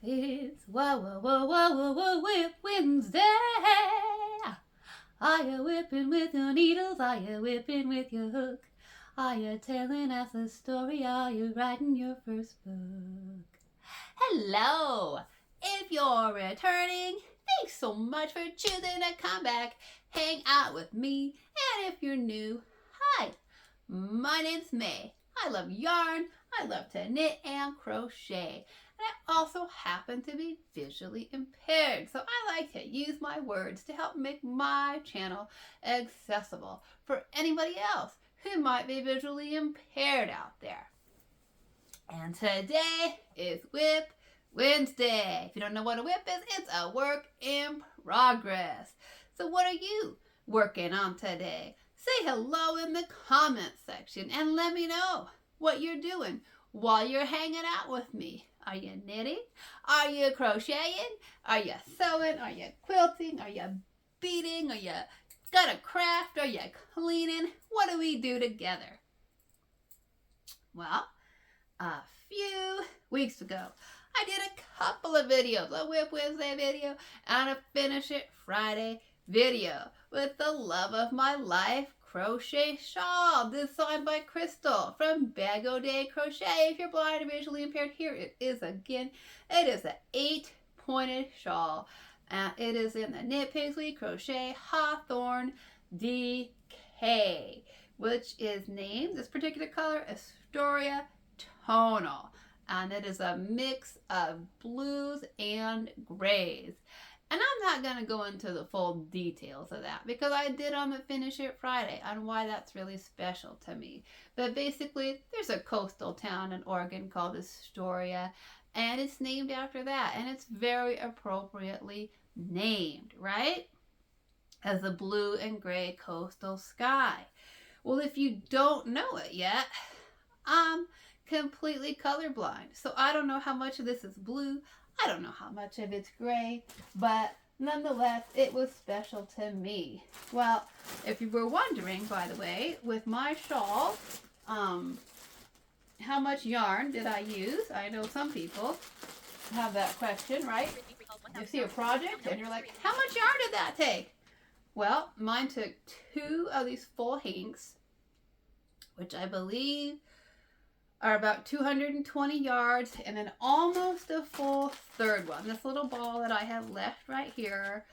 It's Whip Wednesday. Are you whipping with your needles? Are you whipping with your hook? Are you telling us a story? Are you writing your first book? Hello! If you're returning, thanks so much for choosing to come back, hang out with me. And if you're new, hi, my name's May. I love yarn, I love to knit and crochet. And I also happen to be visually impaired, so I like to use my words to help make my channel accessible for anybody else who might be visually impaired out there. And today is Whip Wednesday. If you don't know what a whip is, it's a work in progress. So what are you working on today? Say hello in the comments section and let me know what you're doing while you're hanging out with me. Are you knitting? Are you crocheting? Are you sewing? Are you quilting? Are you beading? Are you got a craft? Are you cleaning? What do we do together? Well, a few weeks ago, I did a couple of videos, a Whip Wednesday video and a Finish It Friday video with the love of my life crochet shawl designed by Crystal from Bag O' Day Crochet. If you're blind or visually impaired, here it is again. It is an 8-pointed shawl. It is in the Knit Paisley Crochet Hawthorne DK, which is named, this particular color, Astoria Tonal. And it is a mix of blues and grays. And I'm not going to go into the full details of that because I did on the Finish It Friday on why that's really special to me. But basically, there's a coastal town in Oregon called Astoria, and it's named after that. And it's very appropriately named, right? As the blue and gray coastal sky. Well, if you don't know it yet, I'm completely colorblind. So I don't know how much of this is blue. I don't know how much of it's gray, but nonetheless, it was special to me. Well, if you were wondering, by the way, with my shawl, how much yarn did I use? I know some people have that question, right? You see a project and you're like, how much yarn did that take? Well, mine took 2 of these full hanks, which I believe are about 220 yards, and then almost a full third one. This little ball that I have left right here,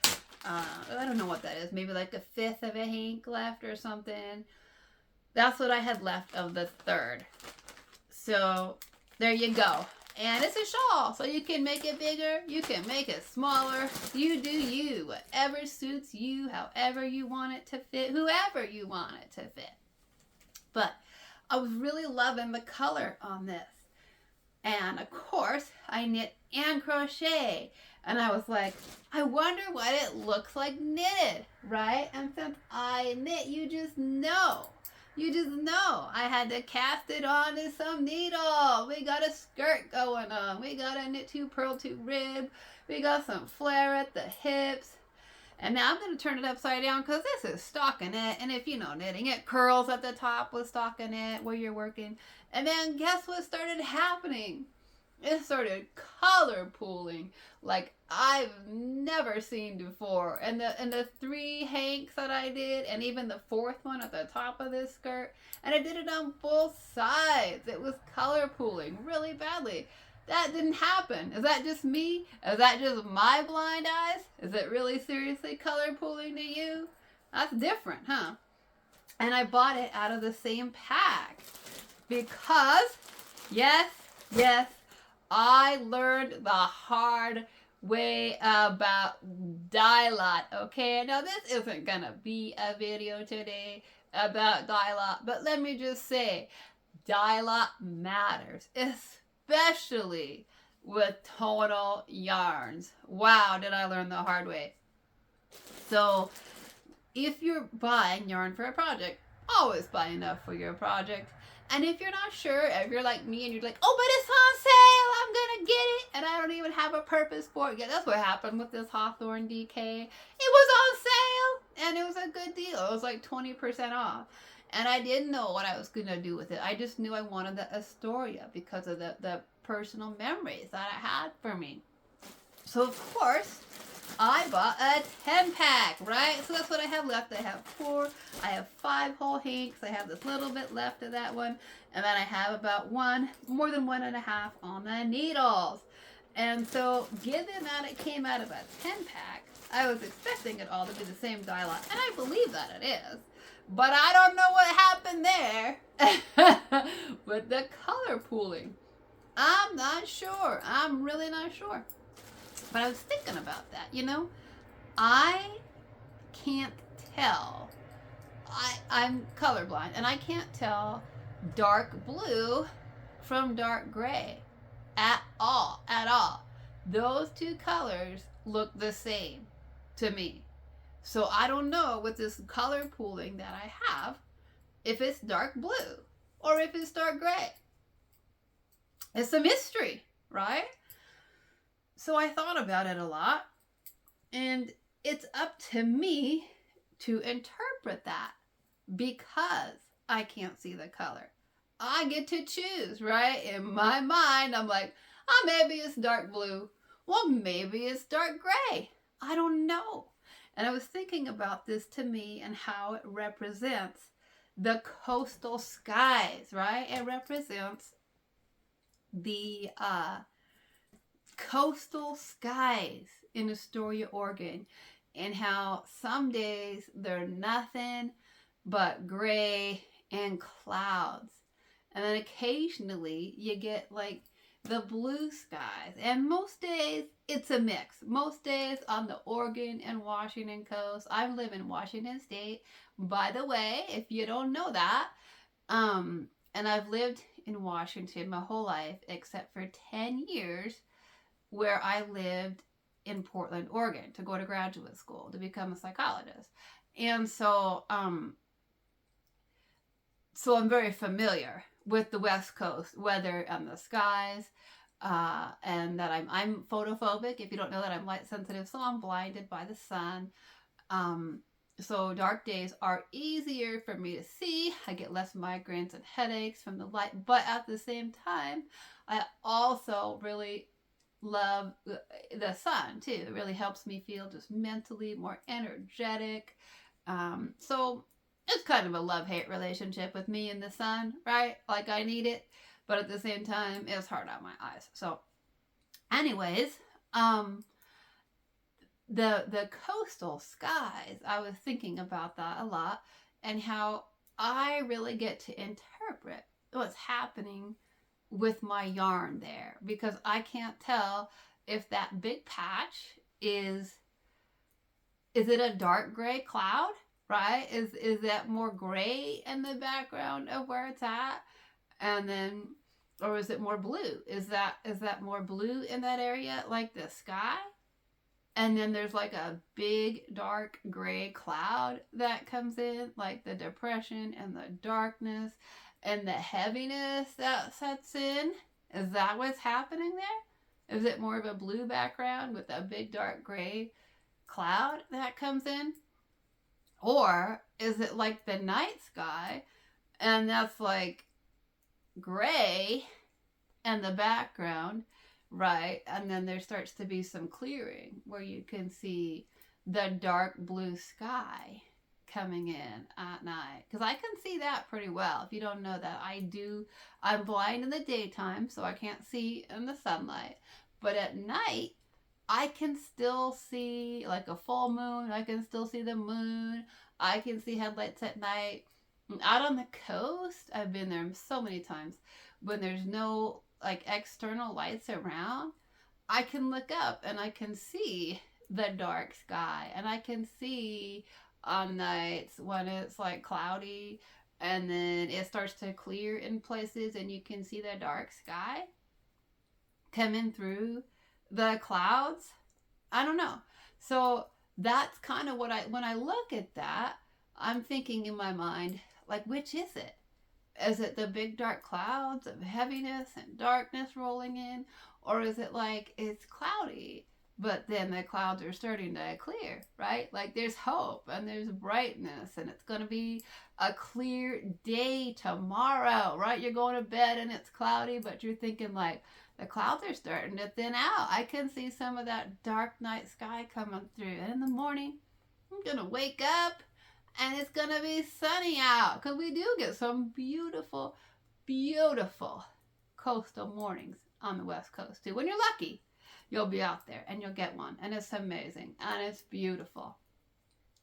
I don't know what that is, maybe like a 1/5 of a hank left or something. That's what I had left of the third. So there you go. And it's a shawl, so you can make it bigger, you can make it smaller. You do you, whatever suits you, however you want it to fit, whoever you want it to fit. But I was really loving the color on this. And of course, I knit and crochet. And I was like, I wonder what it looks like knitted, right? And since I knit, you just know. You just know. I had to cast it onto some needle. We got a skirt going on. We got a knit 2 purl 2 rib. We got some flare at the hips. And now I'm going to turn it upside down because this is stockinette. And if you know knitting, it curls at the top with stockinette where you're working. And then guess what started happening? It started color pooling like I've never seen before. And the 3 hanks that I did, and even the 4th one at the top of this skirt, and I did it on both sides. It was color pooling really badly. That didn't happen. Is that just me? Is that just my blind eyes? Is it really seriously color pooling to you? That's different, huh? And I bought it out of the same pack because, yes, I learned the hard way about dye lot, okay? Now, this isn't gonna be a video today about dye lot, but let me just say, dye lot matters, especially with tonal yarns. Wow, did I learn the hard way. So if you're buying yarn for a project, always buy enough for your project. And if you're not sure, if you're like me and you're like, oh, but it's on sale, I'm gonna get it, and I don't even have a purpose for it. Yeah, that's what happened with this Hawthorne DK. It was on sale, and it was a good deal. It was like 20% off. And I didn't know what I was going to do with it. I just knew I wanted the Astoria because of the personal memories that it had for me. So, of course, I bought a 10-pack, right? So that's what I have left. I have 4. I have 5 whole hanks. I have this little bit left of that one. And then I have about more than 1.5 on the needles. And so, given that it came out of a 10-pack, I was expecting it all to be the same dye lot. And I believe that it is. But I don't know what happened there with the color pooling. I'm not sure. I'm really not sure. But I was thinking about that, you know. I can't tell. I'm colorblind, and I can't tell dark blue from dark gray at all. Those two colors look the same to me. So I don't know with this color pooling that I have if it's dark blue or if it's dark gray. It's a mystery, right? So I thought about it a lot, and it's up to me to interpret that because I can't see the color. I get to choose, right? In my mind, I'm like, oh, maybe it's dark blue. Well, maybe it's dark gray. I don't know. And I was thinking about this to me and how it represents the coastal skies, right? It represents the coastal skies in Astoria, Oregon, and how some days they're nothing but gray and clouds. And then occasionally you get like the blue skies. And most days it's a mix. Most days on the Oregon and Washington coast. I live in Washington State, by the way, if you don't know that. And I've lived in Washington my whole life except for 10 years where I lived in Portland, Oregon to go to graduate school to become a psychologist. And so I'm very familiar with the West Coast weather and the skies, and that I'm photophobic. If you don't know that, I'm light sensitive, so I'm blinded by the sun. So dark days are easier for me to see. I get less migraines and headaches from the light, but at the same time, I also really love the sun too. It really helps me feel just mentally more energetic. So it's kind of a love-hate relationship with me and the sun, right? Like I need it, but at the same time, it's hard on my eyes. So anyways, the coastal skies, I was thinking about that a lot and how I really get to interpret what's happening with my yarn there, because I can't tell if that big patch is it a dark gray cloud, right? Is that more gray in the background of where it's at? And then, or is it more blue? Is that more blue in that area, like the sky? And then there's like a big dark gray cloud that comes in, like the depression and the darkness and the heaviness that sets in. Is that what's happening there? Is it more of a blue background with a big dark gray cloud that comes in? Or is it like the night sky and that's like gray and the background, right? And then there starts to be some clearing where you can see the dark blue sky coming in at night. Because I can see that pretty well. If you don't know that, I'm blind in the daytime, so I can't see in the sunlight. But at night, I can still see like a full moon. I can still see the moon. I can see headlights at night. Out on the coast, I've been there so many times when there's no like external lights around. I can look up and I can see the dark sky, and I can see on nights when it's like cloudy and then it starts to clear in places and you can see the dark sky coming through the clouds. I don't know. So that's kind of what when I look at that, I'm thinking in my mind, like, which is it? Is it the big dark clouds of heaviness and darkness rolling in? Or is it like it's cloudy But then the clouds are starting to clear, right? Like there's hope and there's brightness, and it's going to be a clear day tomorrow, right? You're going to bed and it's cloudy, but you're thinking like the clouds are starting to thin out. I can see some of that dark night sky coming through. And in the morning, I'm going to wake up and it's going to be sunny out, because we do get some beautiful, beautiful coastal mornings on the West Coast too. When you're lucky, you'll be out there and you'll get one, and it's amazing and it's beautiful.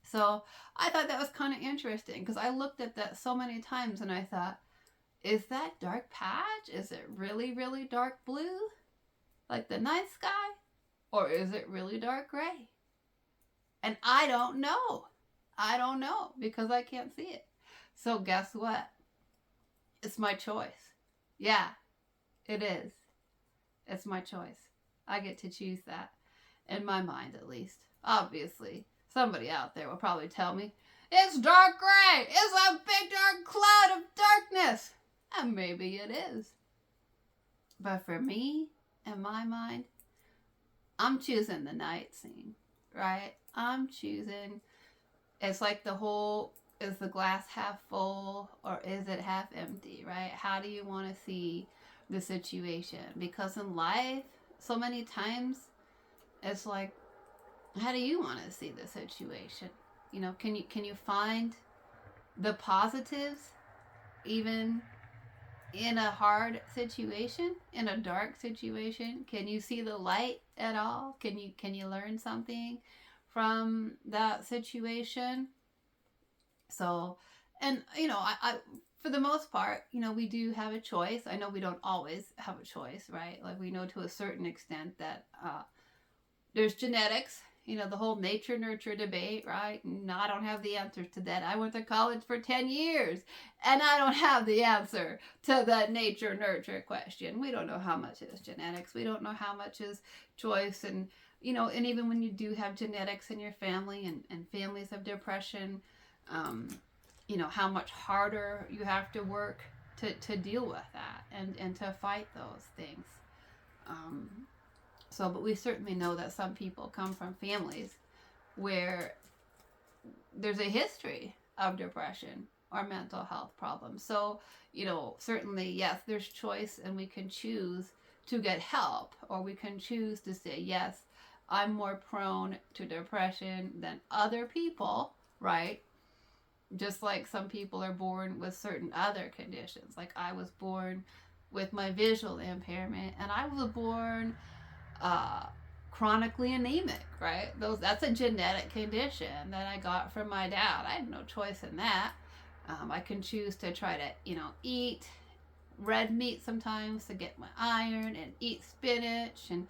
So I thought that was kind of interesting, because I looked at that so many times and I thought, is that dark patch, is it really, really dark blue like the night sky, or is it really dark gray? And I don't know. I don't know, because I can't see it. So guess what? It's my choice. Yeah, it is. It's my choice. I get to choose that, in my mind at least. Obviously, somebody out there will probably tell me, it's dark gray. It's a big dark cloud of darkness. And maybe it is. But for me, in my mind, I'm choosing the night scene, right? I'm choosing, it's like the whole, is the glass half full or is it half empty, right? How do you want to see the situation? Because in life, so many times, it's like, how do you want to see the situation? You know, can you find the positives even in a hard situation, in a dark situation? Can you see the light at all? Can you learn something from that situation? So, and you know, I for the most part, you know, we do have a choice. I know we don't always have a choice, right? Like we know to a certain extent that there's genetics, you know, the whole nature nurture debate, right? And I don't have the answers to that. I went to college for 10 years and I don't have the answer to the nature nurture question. We don't know how much is genetics. We don't know how much is choice. And, you know, and even when you do have genetics in your family, and families of depression, you know, how much harder you have to work to deal with that and to fight those things. So, but we certainly know that some people come from families where there's a history of depression or mental health problems. So, you know, certainly, yes, there's choice, and we can choose to get help, or we can choose to say, yes, I'm more prone to depression than other people, right? Just like some people are born with certain other conditions. Like I was born with my visual impairment, and I was born chronically anemic, right? That's a genetic condition that I got from my dad. I had no choice in that. I can choose to try to, you know, eat red meat sometimes to get my iron, and eat spinach, and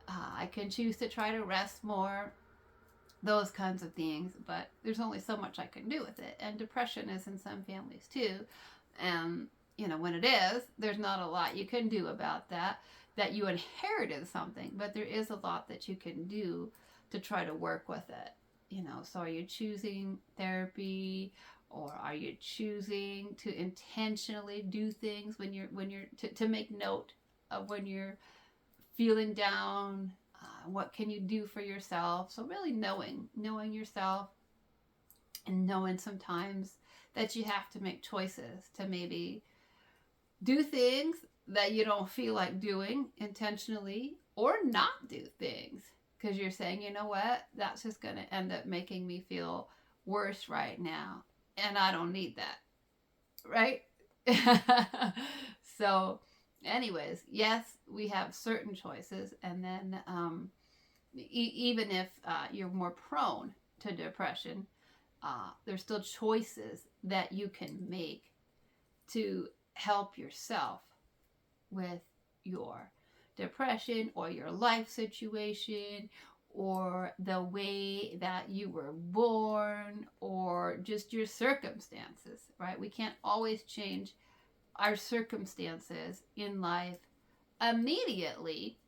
I can choose to try to rest more, those kinds of things. But there's only so much I can do with it. And depression is in some families too. And, you know, when it is, there's not a lot you can do about that you inherited something, but there is a lot that you can do to try to work with it. You know, so are you choosing therapy, or are you choosing to intentionally do things when you're to make note of when you're feeling down? What can you do for yourself? So really knowing yourself, and knowing sometimes that you have to make choices to maybe do things that you don't feel like doing intentionally, or not do things because you're saying, you know what, that's just going to end up making me feel worse right now, and I don't need that, right? So anyways, yes, we have certain choices, and then even if you're more prone to depression, there's still choices that you can make to help yourself with your depression, or your life situation, or the way that you were born, or just your circumstances, right? We can't always change our circumstances in life immediately,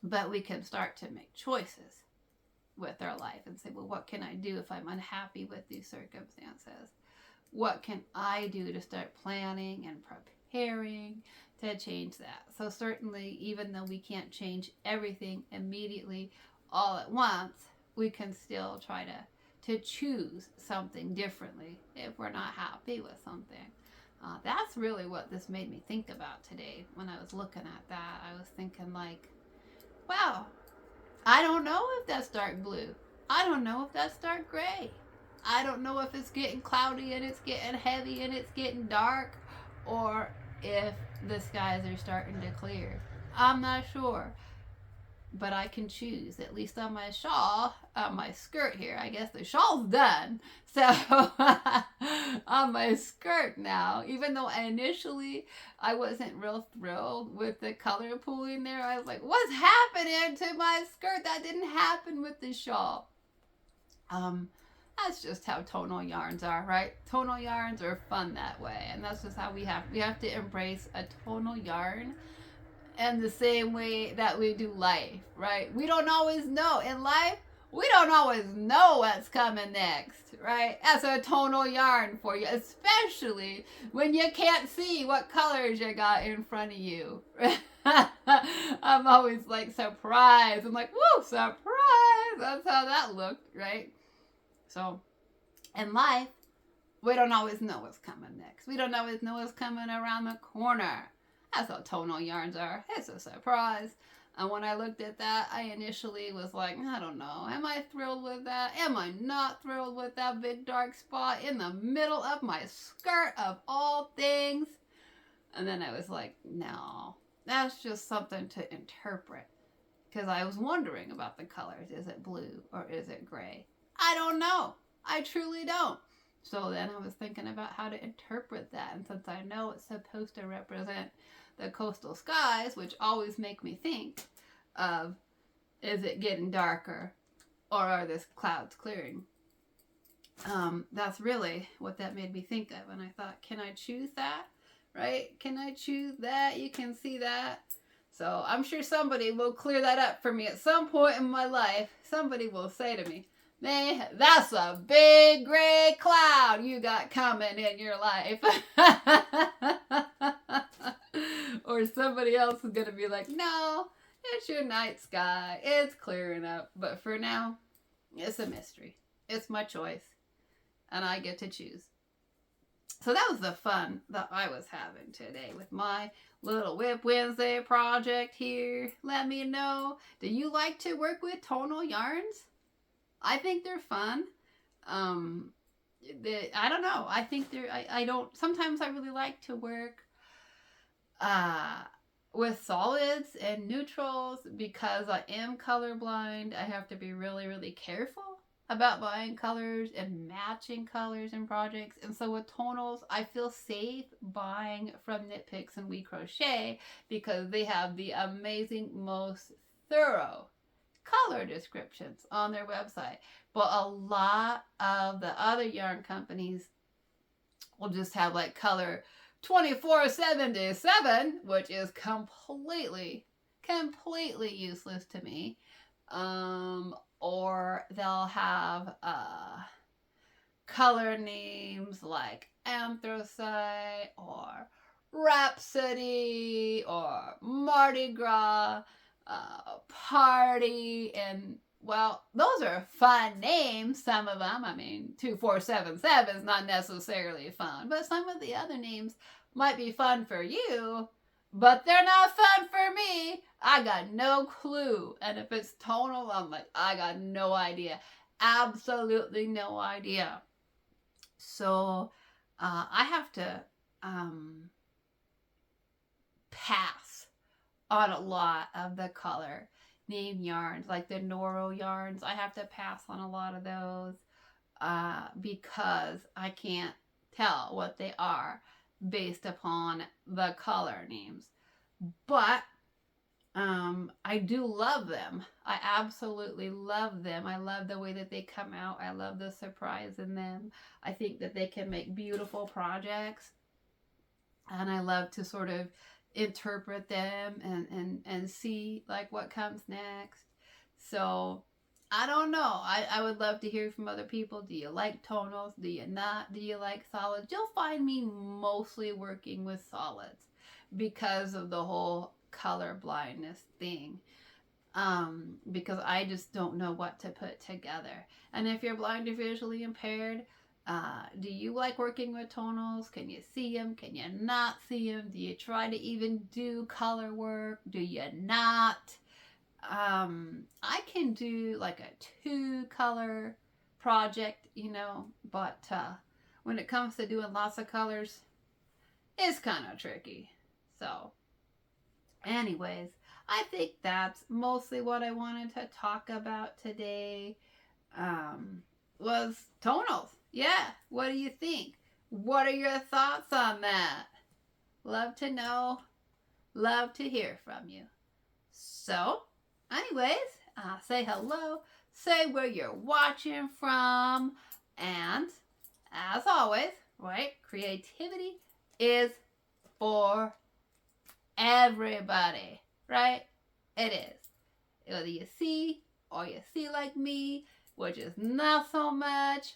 but we can start to make choices with our life and say, well, what can I do if I'm unhappy with these circumstances? What can I do to start planning and preparing to change that. So certainly, even though we can't change everything immediately all at once, we can still try to choose something differently if we're not happy with something. That's really what this made me think about today when I was looking at that. I was thinking like, wow, I don't know if that's dark blue. I don't know if that's dark gray. I don't know if it's getting cloudy and it's getting heavy and it's getting dark, or if the skies are starting to clear. I'm not sure. But I can choose, at least on my shawl, on my skirt here. I guess the shawl's done. So on my skirt now, even though initially I wasn't real thrilled with the color pooling there, I was like, what's happening to my skirt? That didn't happen with the shawl. That's just how tonal yarns are, right? Tonal yarns are fun that way, and that's just how we have to embrace a tonal yarn in the same way that we do life, right? We don't always know in life. We don't always know what's coming next, right? That's a tonal yarn for you, especially when you can't see what colors you got in front of you. I'm always like surprised. I'm like, woo, surprise! That's how that looked, right? So, in life, we don't always know what's coming next. We don't always know what's coming around the corner. That's how tonal yarns are. It's a surprise. And when I looked at that, I initially was like, I don't know. Am I thrilled with that? Am I not thrilled with that big dark spot in the middle of my skirt of all things? And then I was like, no, that's just something to interpret. Because I was wondering about the colors. Is it blue or is it gray? I don't know. I truly don't. So then I was thinking about how to interpret that. And since I know it's supposed to represent the coastal skies, which always make me think of, is it getting darker or are the clouds clearing? That's really what that made me think of. And I thought, can I choose that? Right? Can I choose that? You can see that. So I'm sure somebody will clear that up for me at some point in my life. Somebody will say to me, man, that's a big gray cloud you got coming in your life. Or somebody else is going to be like, no, it's your night sky. It's clearing up. But for now, it's a mystery. It's my choice. And I get to choose. So that was the fun that I was having today with my little Whip Wednesday project here. Let me know. Do you like to work with tonal yarns? I think they're fun. I don't know. I think they're, I don't, sometimes I really like to work with solids and neutrals because I am colorblind. I have to be really, really careful about buying colors and matching colors in projects. And so with tonals, I feel safe buying from Knit Picks and We Crochet because they have the amazing, most thorough color descriptions on their website. But a lot of the other yarn companies will just have like color 24/7, which is completely useless to me. Or they'll have color names like Anthracite or Rhapsody or Mardi Gras, Party, and well, those are fun names, some of them. I mean, 24/7 is not necessarily fun, but some of the other names might be fun for you, but they're not fun for me. I got no clue. And if it's tonal, I'm like, I got no idea. Absolutely no idea. So I have to pass on a lot of the color name yarns, like the Noro yarns. I have to pass on a lot of those because I can't tell what they are based upon the color names. But I do love them. I absolutely love them. I love the way that they come out. I love the surprise in them. I think that they can make beautiful projects. And I love to sort of interpret them and see like what comes next. So I don't know. I would love to hear from other people. Do you like tonals? Do you not? Do you like solids? You'll find me mostly working with solids because of the whole color blindness thing. Because I just don't know what to put together. And if you're blind or visually impaired, do you like working with tonals? Can you see them? Can you not see them? Do you try to even do color work? Do you not? I can do like a 2-color project, but when it comes to doing lots of colors, it's kind of tricky. So, anyways, I think that's mostly what I wanted to talk about today. Was tonals. Yeah, what do you think? What are your thoughts on that? Love to know. Love to hear from you. So, anyways, say hello. Say where you're watching from. And, as always, right, creativity is for everybody. Right? It is. Whether you see or you see like me, which is not so much,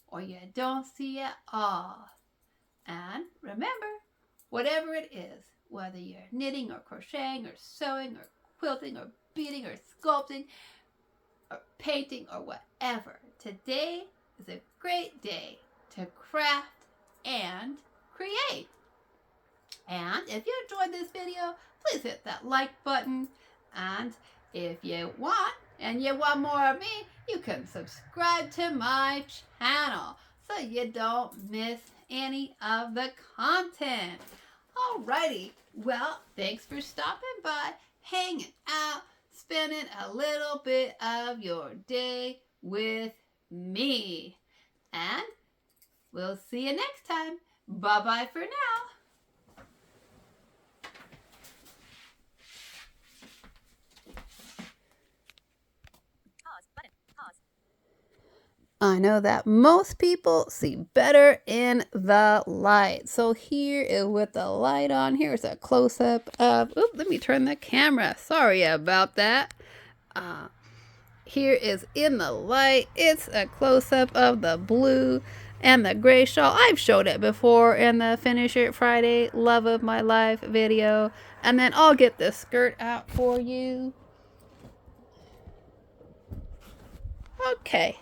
or you don't see at all. And remember, whatever it is, whether you're knitting or crocheting or sewing or quilting or beading or sculpting or painting or whatever, today is a great day to craft and create. And if you enjoyed this video, please hit that like button. And if you want, and you want more of me, you can subscribe to my channel so you don't miss any of the content. Alrighty, well, thanks for stopping by, hanging out, spending a little bit of your day with me. And we'll see you next time. Bye-bye for now. I know that most people see better in the light. So here is with the light on. Here's a close-up of, let me turn the camera. Sorry about that. Here is in the light. It's a close-up of the blue and the gray shawl. I've showed it before in the Finish It Friday Love of My Life video. And then I'll get the skirt out for you. Okay.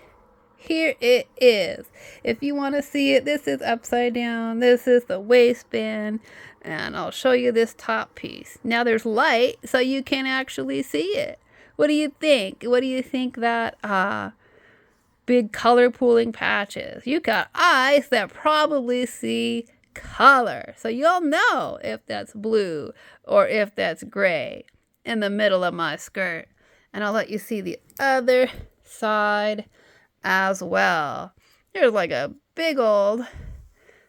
Here it is. If you want to see it, this is upside down. This is the waistband. And I'll show you this top piece. Now there's light, so you can actually see it. What do you think? What do you think that big color pooling patch is? You got eyes that probably see color. So you'll know if that's blue or if that's gray in the middle of my skirt. And I'll let you see the other side as well. There's like a big old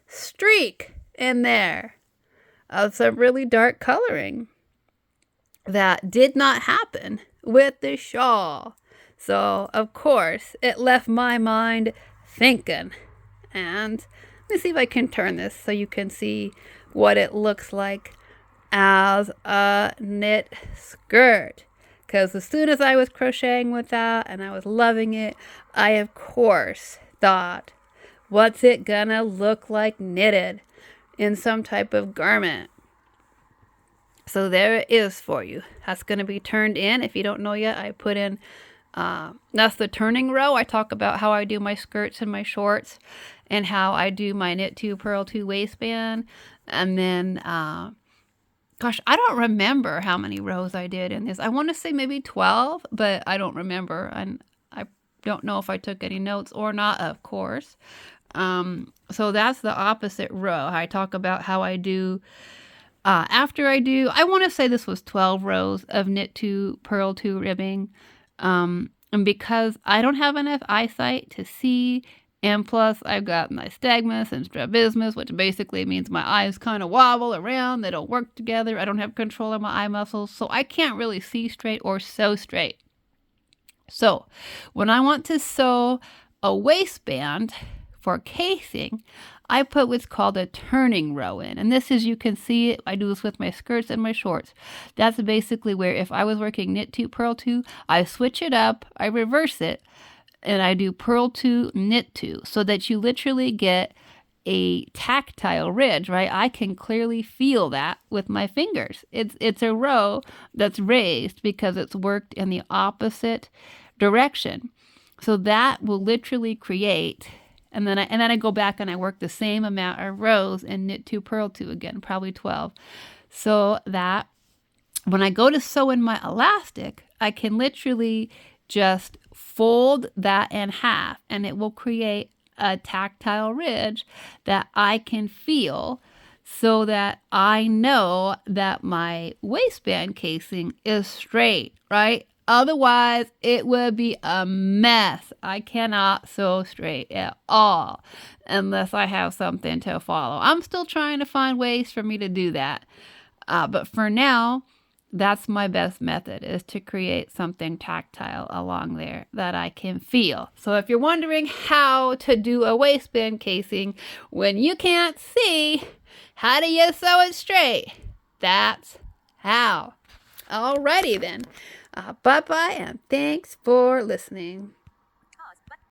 streak in there of some really dark coloring that did not happen with the shawl. So, of course, it left my mind thinking. And let me see if I can turn this so you can see what it looks like as a knit skirt. Because as soon as I was crocheting with that and I was loving it, I, of course, thought, what's it gonna look like knitted in some type of garment? So there it is for you. That's gonna be turned in. If you don't know yet, I put in, that's the turning row. I talk about how I do my skirts and my shorts and how I do my knit 2, purl 2 waistband. And then, gosh, I don't remember how many rows I did in this. I want to say maybe 12, but I don't remember. And I don't know if I took any notes or not, of course. So that's the opposite row. I talk about how I do, after I want to say this was 12 rows of knit 2, purl 2 ribbing. And because I don't have enough eyesight to see, and plus I've got nystagmus and strabismus, which basically means my eyes kind of wobble around. They don't work together. I don't have control of my eye muscles, so I can't really see straight or sew straight. So when I want to sew a waistband for casing, I put what's called a turning row in. And this is, you can see it, I do this with my skirts and my shorts. That's basically where if I was working knit 2, purl 2, I switch it up, I reverse it, and I do purl 2, knit 2, so that you literally get a tactile ridge, right? I can clearly feel that with my fingers. It's a row that's raised because it's worked in the opposite direction. So that will literally create, and then I go back and I work the same amount of rows and knit 2, purl 2 again, probably 12. So that when I go to sew in my elastic, I can literally just fold that in half and it will create a tactile ridge that I can feel, so that I know that my waistband casing is straight, right? Otherwise, it would be a mess. I cannot sew straight at all unless I have something to follow. I'm still trying to find ways for me to do that. But for now, that's my best method, is to create something tactile along there that I can feel. So if you're wondering how to do a waistband casing when you can't see, how do you sew it straight? That's how. Alrighty then. Bye-bye and thanks for listening.